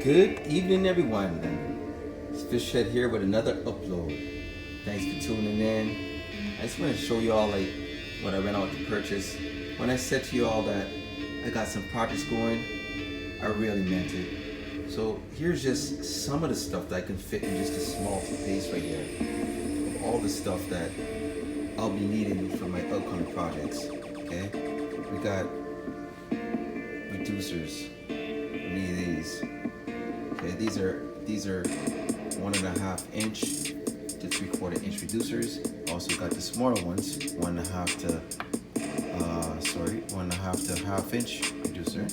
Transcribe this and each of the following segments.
Good evening, everyone. It's Fishhead here with another upload. Thanks for tuning in. I just want to show you all what I went out to purchase. When I said to you all that I got some projects going, I really meant it. So here's just some of the stuff that I can fit in just a small space right here. All the stuff that I'll be needing for my upcoming projects. Okay, we got reducers. We need these. Okay, these are 1.5 inch to 3/4 inch reducers. Also got the smaller ones, 1.5 to 1.5 inch reducer,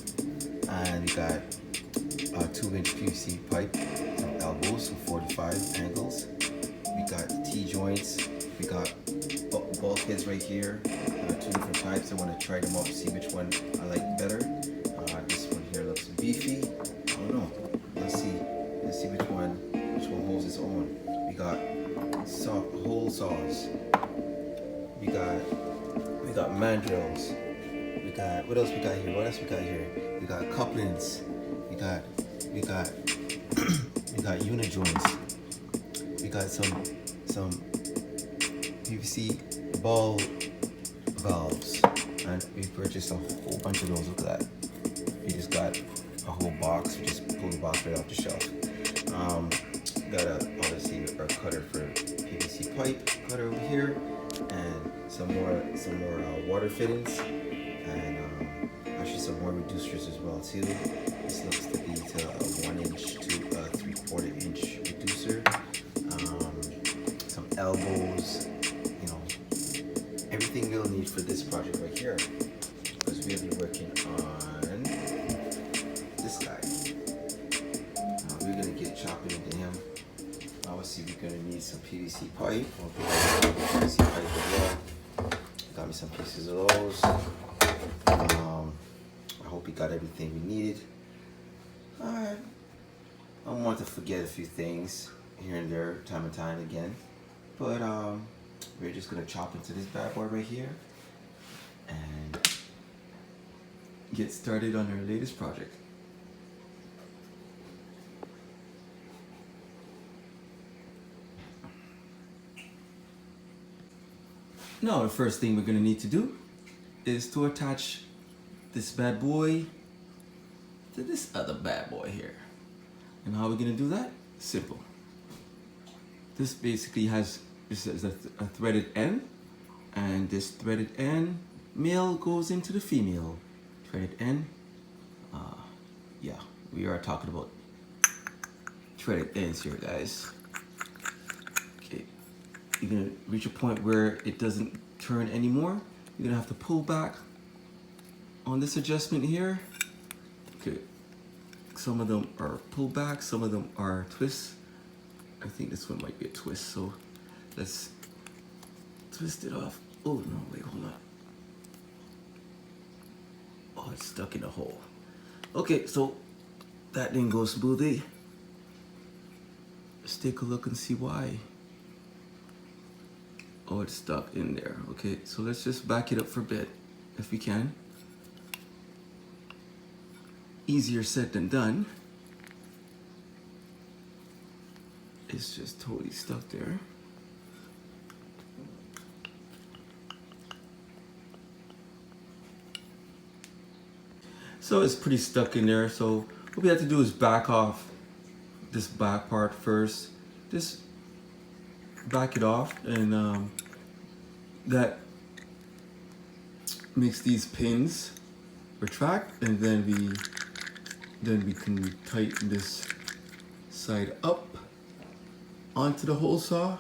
and we got a 2-inch PVC pipe, some elbows, some 45 angles. We got T joints. We got bulkheads right here. 2 different types. I want to try them out to see which one I like better. This one here looks beefy. I don't know. Let's see which one holds its own. We got hole saws. We got mandrels. What else we got here? We got couplings. We got we got unit joints. We got some PVC ball valves, and we purchased a whole bunch of those. Look at that. We just got a whole box. We just pulled the box right off the shelf. Got obviously our cutter for PVC pipe cutter over here, and some more water fittings, and actually some more reducers as well too. This looks to be a 1 inch to 3/4 inch reducer. Some elbows, everything we'll need for this project right here, because we'll be working on this guy. We're gonna get chopping into him. Obviously, we're gonna need some PVC pipe. PVC pipe as well. Got me some pieces of those. I hope we got everything we needed. I want to forget a few things here and there, time and time again, but we're just gonna chop into this bad boy right here and get started on our latest project. Now, the first thing we're gonna need to do is to attach this bad boy to this other bad boy here. And how are we gonna do that? Simple. This basically has a threaded end, and this threaded end, male goes into the female threaded end. Yeah, we are talking about threaded ends here, guys. Okay, you're gonna reach a point where it doesn't turn anymore. You're gonna have to pull back on this adjustment here. Okay, some of them are pull back, some of them are twists. I think this one might be a twist, so let's twist it off. Oh no, wait, hold on. Oh, it's stuck in a hole. Okay, so that didn't go smoothly. Let's take a look and see why. Oh, it's stuck in there. Okay, so let's just back it up for a bit, if we can. Easier said than done. It's just totally stuck there. So it's pretty stuck in there. So what we have to do is back off this back part first. Just back it off, and that makes these pins retract, and then we can tighten this side up onto the hole saw.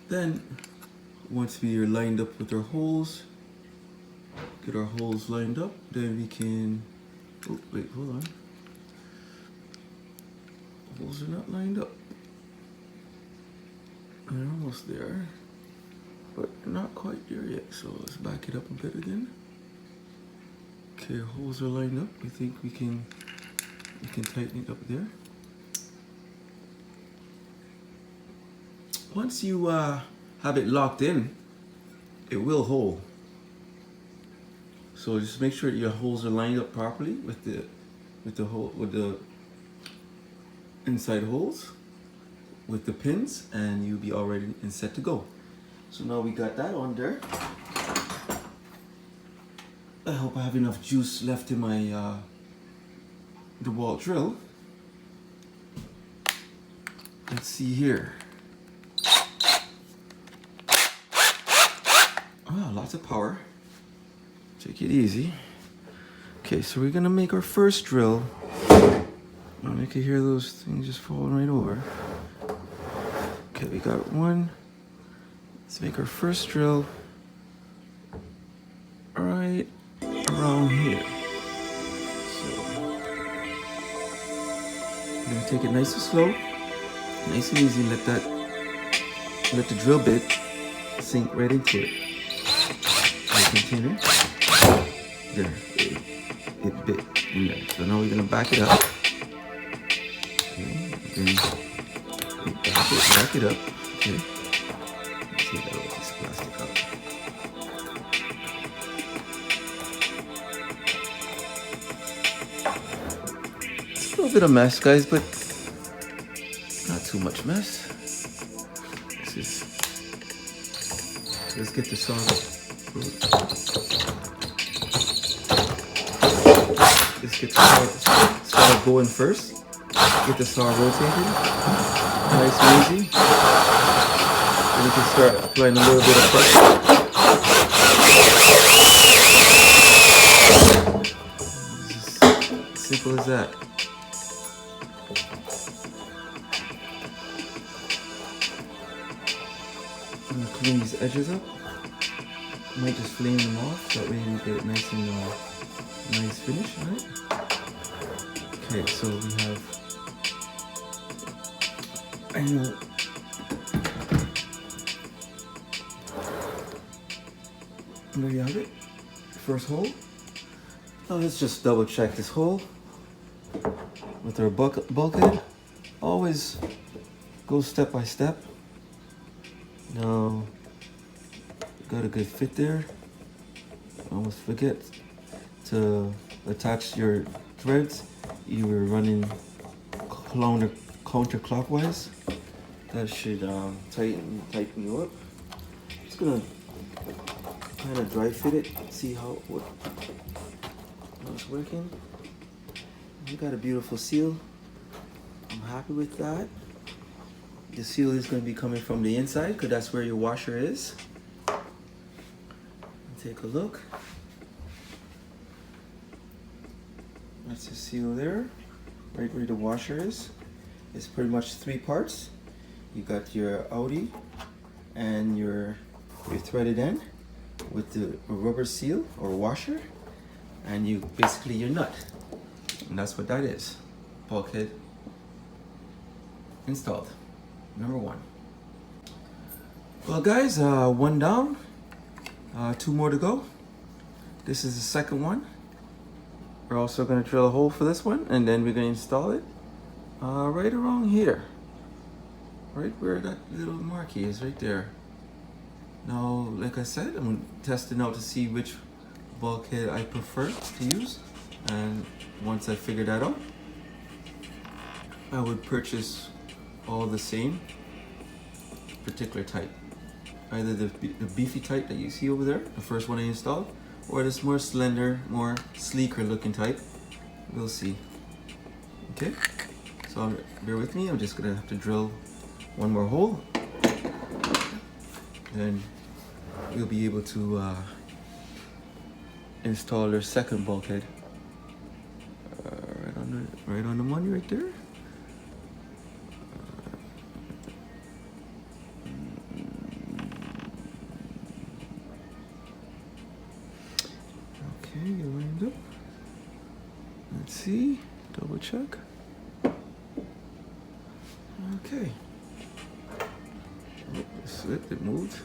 Then once we are lined up with our holes, get our holes lined up, then we can, oh wait, hold on. Holes are not lined up. They're almost there, but not quite there yet. So let's back it up a bit again. Okay, holes are lined up. I think we can tighten it up there. Once you have it locked in, it will hold. So just make sure your holes are lined up properly with the inside holes with the pins, and you'll be all ready and set to go. So now we got that on there. I hope I have enough juice left in my DeWalt drill. Let's see here. Oh, lots of power. Take it easy. Okay, so we're gonna make our first drill. And you can hear those things just falling right over. Okay, we got one. Let's make our first drill right around here. So we're gonna take it nice and slow, nice and easy. Let the drill bit sink right into it. Continue. There, it bit in there. So now we're gonna back it up. Okay, then back it up. Okay. Let's see that with this plastic out. It's a little bit of mess, guys, but not too much mess. Let's get this on. Let's get the saw going first. Get the saw rotated, nice and easy. Then you can start applying a little bit of pressure. It's as simple as that. I'm gonna clean these edges up. I might just flame them off, so that way you get it nice and nice finish, right? Okay, so we have, I know, there you have it, first hole. Now let's just double check this hole with our bulkhead. Always go step by step. Now, got a good fit there. Almost forget to attach your threads. You were running counterclockwise. That should tighten you up. Just gonna kind of dry fit it, see how it's working. You got a beautiful seal. I'm happy with that. The seal is going to be coming from the inside because that's where your washer is. Take a look. That's the seal there, right where the washer is. It's pretty much 3 parts. You got your outie and your threaded end with the rubber seal or washer, and you basically your nut, and that's what that is. Bulkhead installed. Number 1. Well, guys, 1 down. 2 more to go. This is the second one. We're also going to drill a hole for this one, and then we're going to install it right around here, right where that little marquee is, right there. Now, like I said, I'm testing out to see which bulkhead I prefer to use, and once I figure that out, I would purchase all the same particular type. Either the beefy type that you see over there, the first one I installed, or this more slender, more sleeker looking type. We'll see. Okay, so bear with me. I'm just gonna have to drill 1 more hole. Then we'll be able to install their second bulkhead. Right on the money right there. Okay, you lined up. Let's see, double check. Okay. Oh, it slipped, it moved.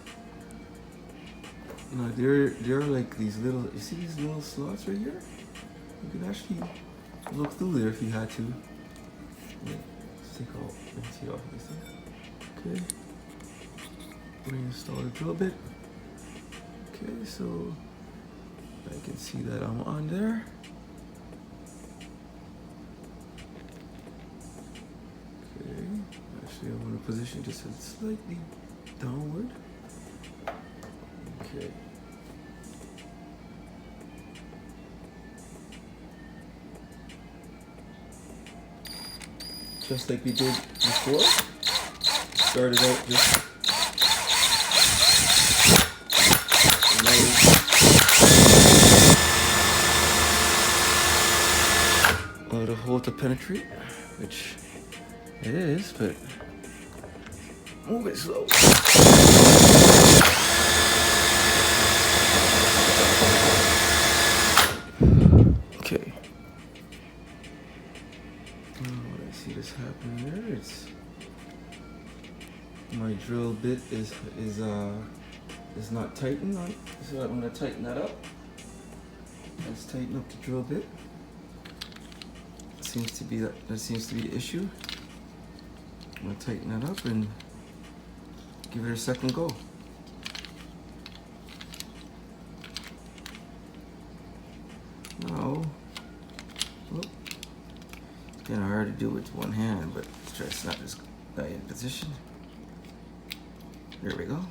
Now there are like these little, you see these little slots right here? You can actually look through there if you had to. Yeah, let's take out, let's see off this thing. Okay. We're gonna install the drill bit. Okay, so I can see that I'm on there. So you want to position just slightly downward. Okay. Just like we did before. Started out just allow the hole to penetrate, which it is, but move it slow. Okay. Oh, I see this happening there. It's my drill bit is not tightened on, so I'm gonna tighten that up. Let's tighten up the drill bit. That seems to be the issue. I'm gonna tighten that up and give it a second go. Now, whoop. It's kind of hard to do with one hand, but let's try to snap this guy in position. There we go.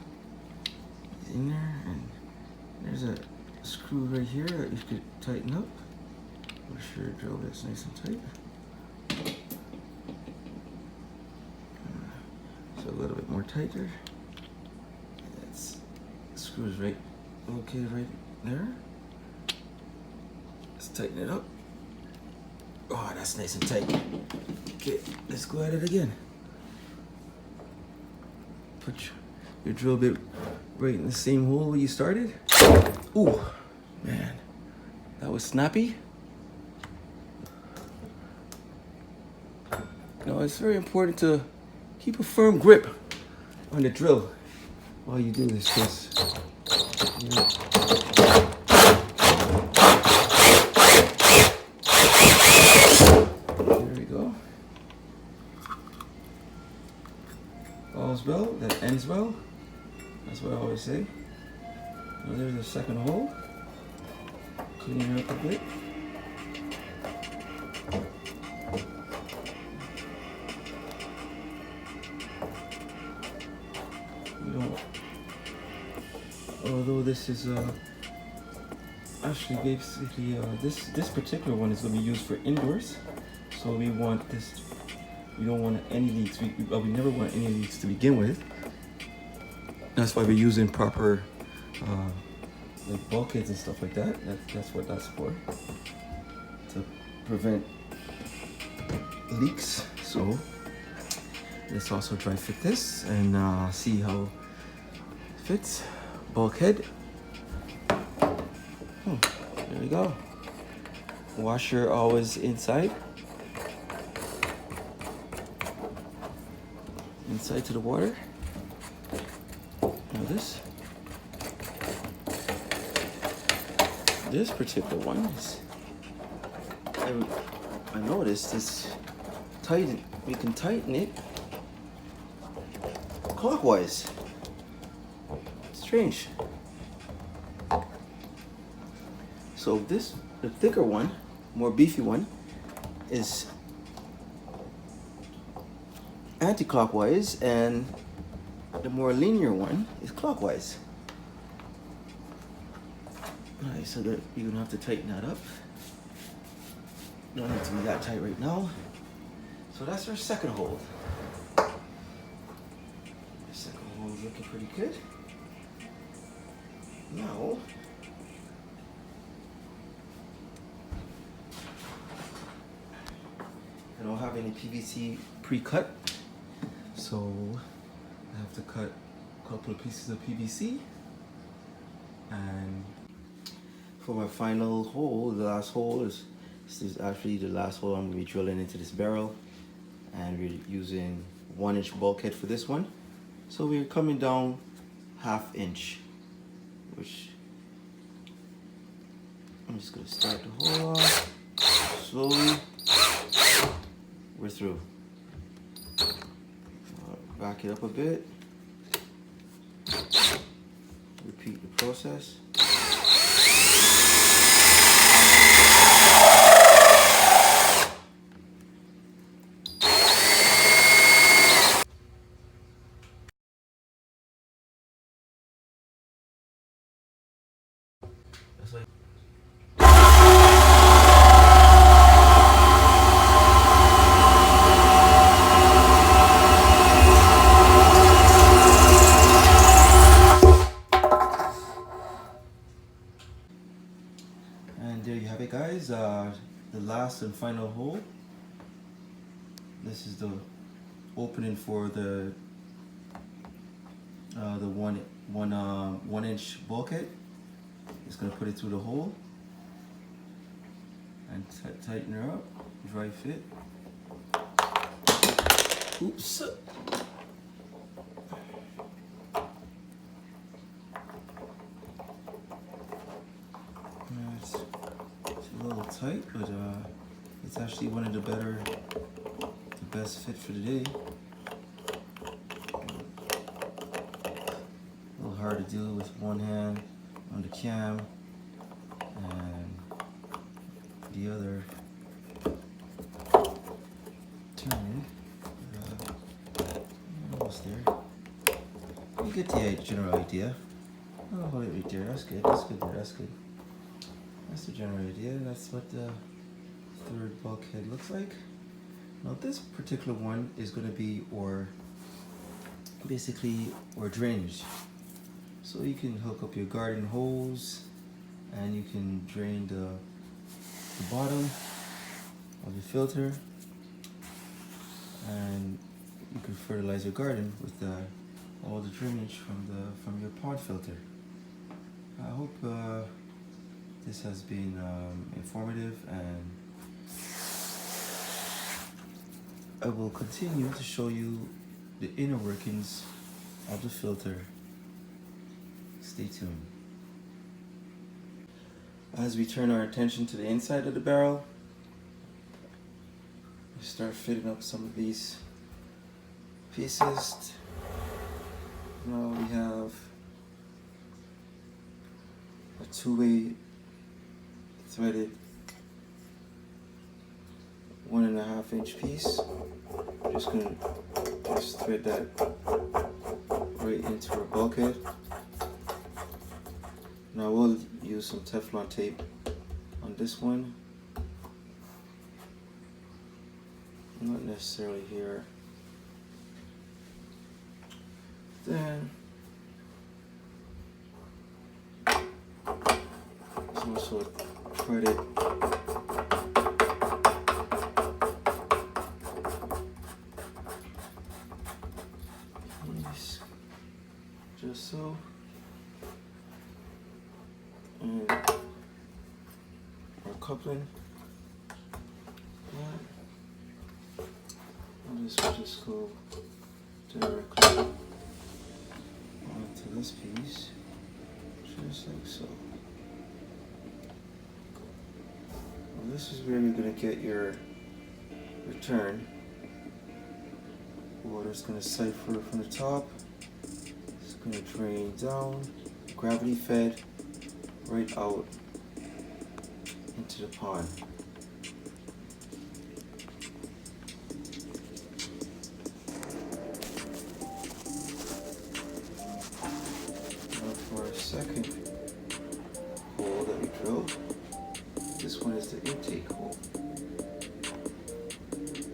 He's in there, and there's a screw right here that you could tighten up. Make sure your drill bit's nice and tight. So a little bit more tighter. That's screws right okay right there. Let's tighten it up. Oh, that's nice and tight. Okay, let's go at it again. Put your drill bit right in the same hole where you started. Ooh, man, that was snappy. Now it's very important to keep a firm grip on the drill while you do this, because there we go. All's well that ends well. That's what I always say. Now there's a second hole. Clean it up a bit. Although this is actually basically this particular one is going to be used for indoors, so we want this. We don't want any leaks. We never want any leaks to begin with. That's why we're using proper like bulkheads and stuff like that. That's what that's for, to prevent leaks. So let's also dry fit this and see how it fits. Bulkhead. There we go. Washer always inside to the water. Now this particular one is, I noticed this tighten. We can tighten it clockwise. Strange. So the thicker one, more beefy one, is anti-clockwise, and the more linear one is clockwise. Alright, so that you're gonna have to tighten that up. Don't need to be that tight right now. So that's our second hold. The second hold is looking pretty good. Now, I don't have any PVC pre-cut, so I have to cut a couple of pieces of PVC. And for my final hole, the last hole this is actually the last hole I'm going to be drilling into this barrel, and we're using 1-inch bulkhead for this one. So we're coming down 1/2 inch. Which I'm just gonna start the hole off slowly. We're through. Back it up a bit. Repeat the process. looks like. And there you have it, guys. The last and final hole. This is the opening for the 1 inch bulkhead. Just gonna put it through the hole and tighten her up. Dry fit. Oops. It's a little tight, but it's actually one of the best fit for the day. A little hard to do with one hand on the cam and the other turning. Almost there. You get the general idea. Oh, hold it right there. That's good. That's good there. That's good. That's the general idea. That's what the third bulkhead looks like. Now this particular one is going to be basically drainage. So you can hook up your garden hose and you can drain the bottom of the filter, and you can fertilize your garden with all the drainage from your pond filter. I hope this has been informative, and I will continue to show you the inner workings of the filter. Stay tuned. As we turn our attention to the inside of the barrel, we start fitting up some of these pieces. Now we have a two-way threaded 1.5 inch piece. Just gonna thread that right into our bulkhead. Now we'll use some Teflon tape on this one. Not necessarily here. Then there's also a threaded piece, just so. And our coupling. And this will just go directly onto this piece, just like so. Well, this is where you're going to get your return. Water's going to siphon from the top. It's going to drain down, gravity fed, right out into the pond. Now for our second hole that we drilled, this one is the intake hole.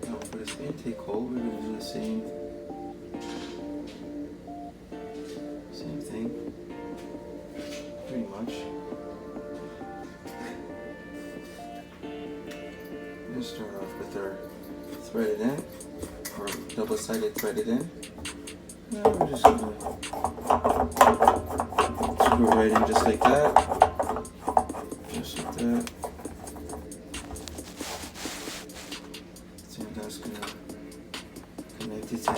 Now for this intake hole, we're going to do the same thing, pretty much. We'll start off with our threaded end, or double-sided threaded end. Now we're just going to screw right in just like that. Just like that. So that's going to connect it to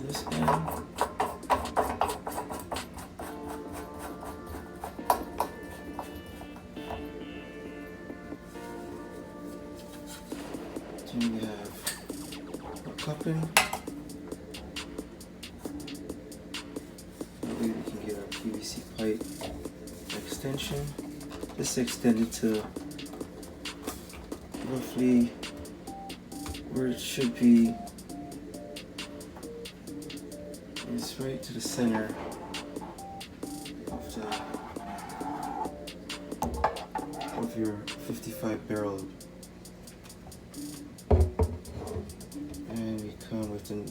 this end. Then we have our coupling. That way we can get our PVC pipe extension. This is extended to roughly where it should be. It's right to the center of have your 55 barrel, and we come with an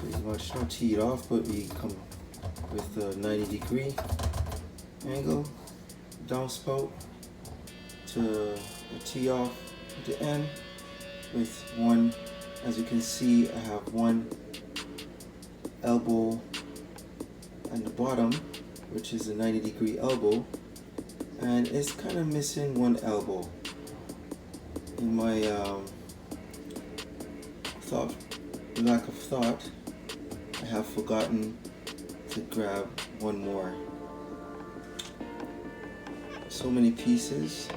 pretty much not teed off, but we come with a 90-degree angle downspout to the tee off at the end with one. As you can see, I have one elbow at the bottom, which is a 90-degree elbow, and it's kind of missing one elbow. In my lack of thought, I have forgotten to grab one more. So many pieces,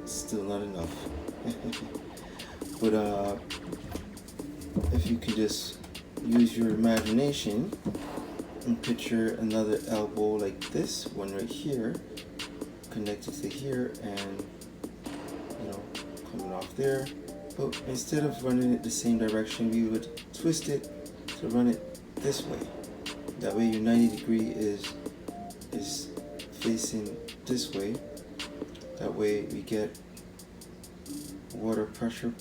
still not enough. But if you can just use your imagination and picture another elbow like this one right here, connected to here, and coming off there. But instead of running it the same direction, we would twist it to run it this way. That way your 90-degree is facing this way. That way we get water pressure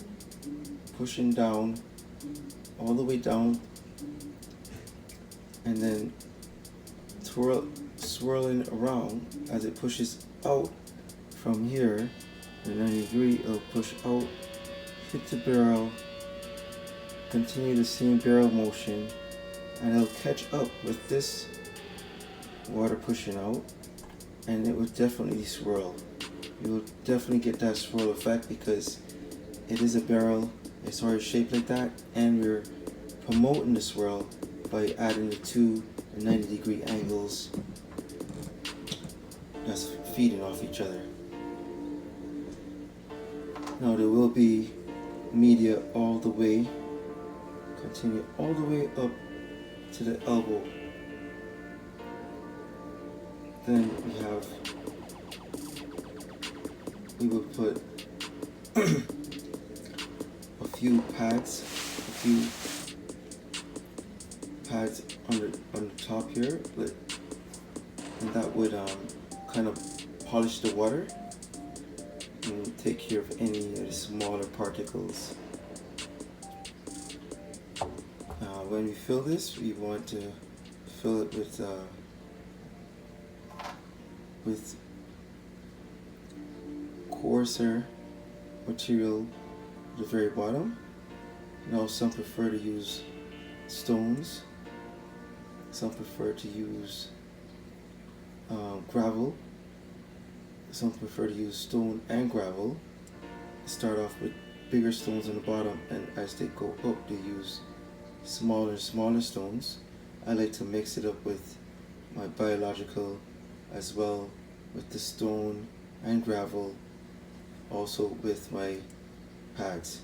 pushing down, all the way down, and then swirling around as it pushes out from here. The 90-degree, it'll push out, hit the barrel, continue the same barrel motion, and it'll catch up with this water pushing out, and it will definitely swirl. You will definitely get that swirl effect because it is a barrel, it's already shaped like that, and we're promoting the swirl by adding the two 90-degree angles that's feeding off each other. Now there will be media all the way, continue all the way up to the elbow. Then we will put a few pads on the top here, and that would kind of polish the water and take care of any of the smaller particles. When we fill this, we want to fill it with coarser material at the very bottom. Now some prefer to use stones, some prefer to use gravel, some prefer to use stone and gravel. Start off with bigger stones on the bottom, and as they go up they use smaller and smaller stones. I like to mix it up with my biological as well, with the stone and gravel, also with my pads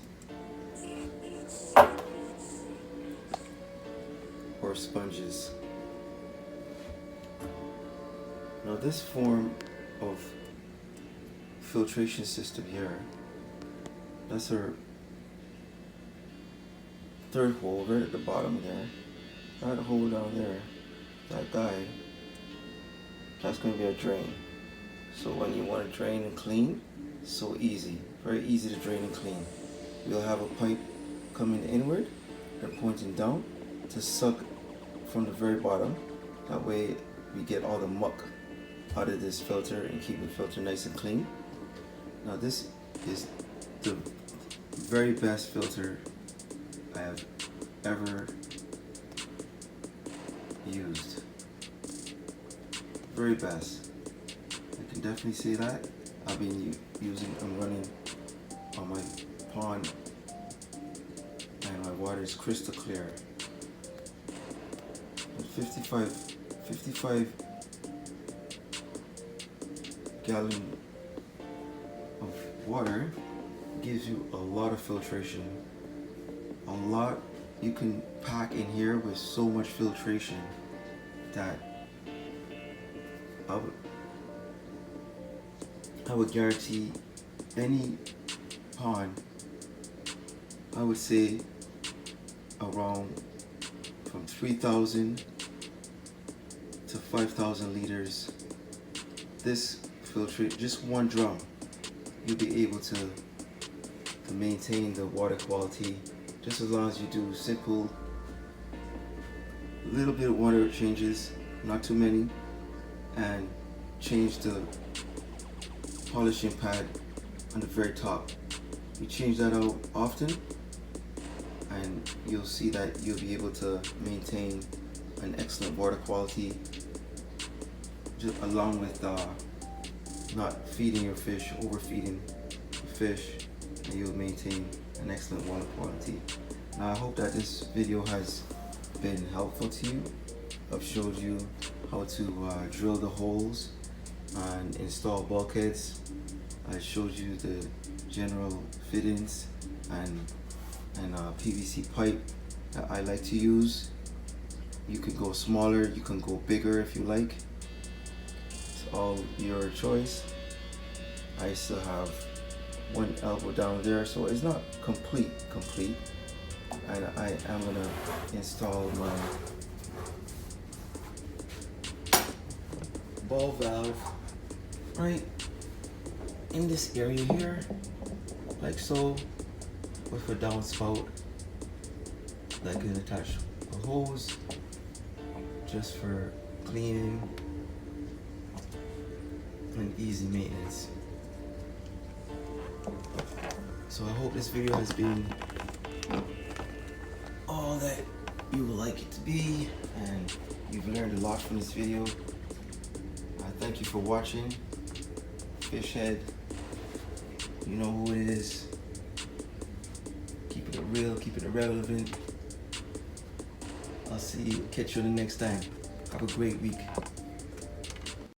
or sponges. Now this form of filtration system here, that's our third hole right at the bottom there. That hole down there, that guy, that's going to be a drain. So when you want to drain and clean, so easy, very easy to drain and clean. You'll have a pipe coming inward and pointing down to suck from the very bottom. That way we get all the muck out of this filter and keep the filter nice and clean. Now this is the very best filter I have ever used. Very best. I can definitely say that. I've been I'm running on my pond, and my water is crystal clear. And 55 gallon of water gives you a lot of filtration. A lot you can pack in here with so much filtration that I would guarantee any pond, I would say around from 3,000 to 5,000 liters this filtrate, just one drum, you'll be able to maintain the water quality just as long as you do simple little bit of water changes, not too many, and change the polishing pad on the very top. You change that out often and you'll see that you'll be able to maintain an excellent water quality, just along with not feeding your fish, overfeeding the fish, and you'll maintain an excellent water quality. Now I hope that this video has been helpful to you. I've showed you how to drill the holes and install bulkheads. I showed you the general fittings and PVC pipe that I like to use. You can go smaller, you can go bigger if you like. It's all your choice. I still have one elbow down there, so it's not complete. And I am gonna install my ball valve right in this area here, like so, with a downspout that can attach a hose just for cleaning and easy maintenance. So I hope this video has been all that you would like it to be, and you've learned a lot from this video. Thank you for watching. Fishhead, you know who it is. Keeping it real, keeping it relevant. I'll catch you the next time. Have a great week.